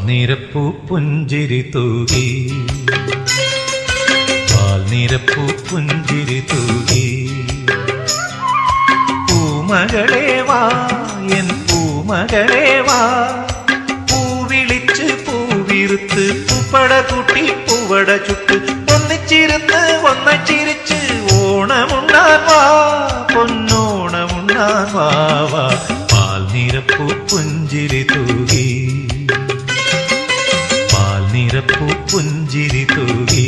നിരപ്പൂ പുഞ്ചിരി തൂകി, പാൽ നിരപ്പൂ പുഞ്ചിരി തൂകി. പൂമകളെ വാ എൻ പൂമകളെ വാ, പൂവിളിച്ച് പൂവിരുത്ത് പൂപ്പട കൂട്ടി പൂവട ചുട്ട് ഒന്നിച്ചിരുന്ന് ഒന്നിച്ചിരിച്ച് ഓണമുണ്ണാൻ വാ പൊന്നോണമുണ്ണാൻ വാ വാ. പാൽ നിരപ്പൂ പുഞ്ചിരി തൂകി, പാൽ നിരപ്പൂ പുഞ്ചിരി തൂകി.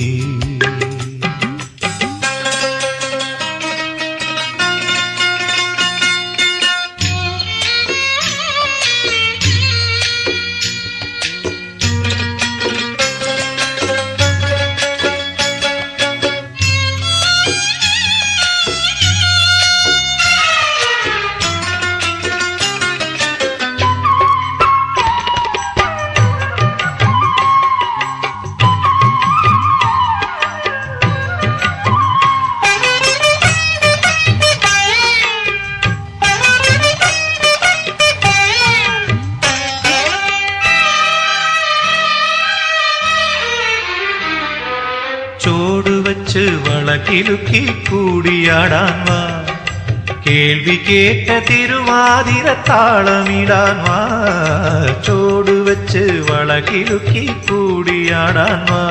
ചോടുവച്ച് വളകിലുക്കി കൂടിയാടാൻ വാ, കേൾവി കേട്ട തിരുവാതിര താളമിടാൻ വാ. ചോടുവച്ച് വളകിലുക്കി കൂടിയാടാൻ വാ,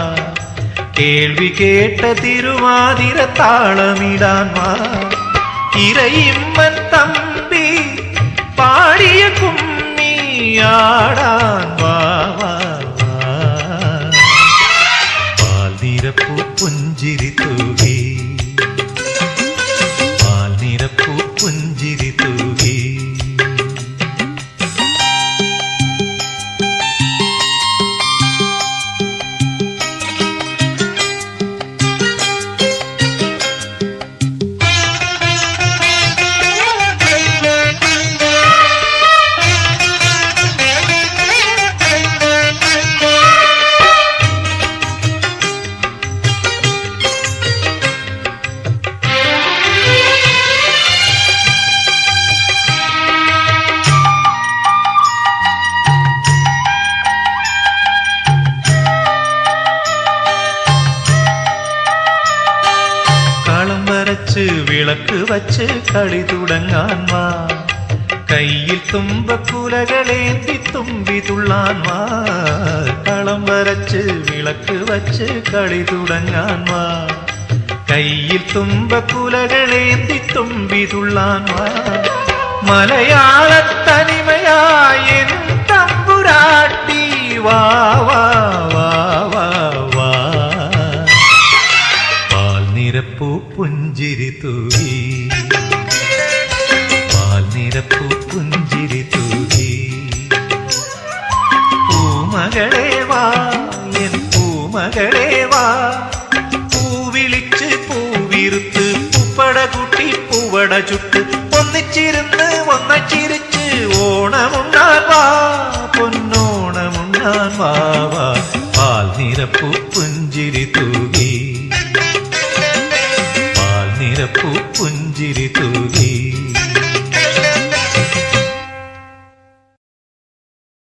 കേൾവി കേട്ട തിരുവാതിര താളമിടാൻ വാ. ഇരയിമ്മൻ തമ്പി പാടിയ കുമ്മിയാടാൻ വാ വാ. നിരപ്പൂ പുഞ്ചിരി തൂകി, പാൽ നിരപ്പൂ പുഞ്ചിരി തൂകി. വിളക്ക് വച്ച് കളി തുടങ്ങാൻ വാ, കയ്യിൽ തുമ്പക്കുലകളേന്തി തുമ്പി തുള്ളാൻ വാ. കളം വരച്ച് വിളക്ക് വച്ച് കളി തുടങ്ങാൻ വാ, കയ്യിൽ തുമ്പക്കുലകളേന്തി തുമ്പി തുള്ളാൻ വാ. മലയാളത്തനിമയായ തമ്പുരാട്ടി വാ വാ വാ വാ വാ. പാൽ നിരപ്പൂ പുഞ്ചിരി തൂകി, പാൽ നിരപ്പൂ പുഞ്ചിരി തൂകി. പൂമകളെ വാ എൻ പൂമകളെ വാ, പൂവിളിച്ച് പൂവിരുത്ത് പൂപ്പട കൂട്ടി പൂവട ചുട്ട് ഒന്നിച്ചിരുന്ന് ഒന്നിച്ചിരിച്ച് ഓണമുണ്ണാൻ വാ പൊന്നോണമുണ്ണാൻ വാ വാ. പാൽ നിരപ്പൂ പുഞ്ചിരി തൂകി.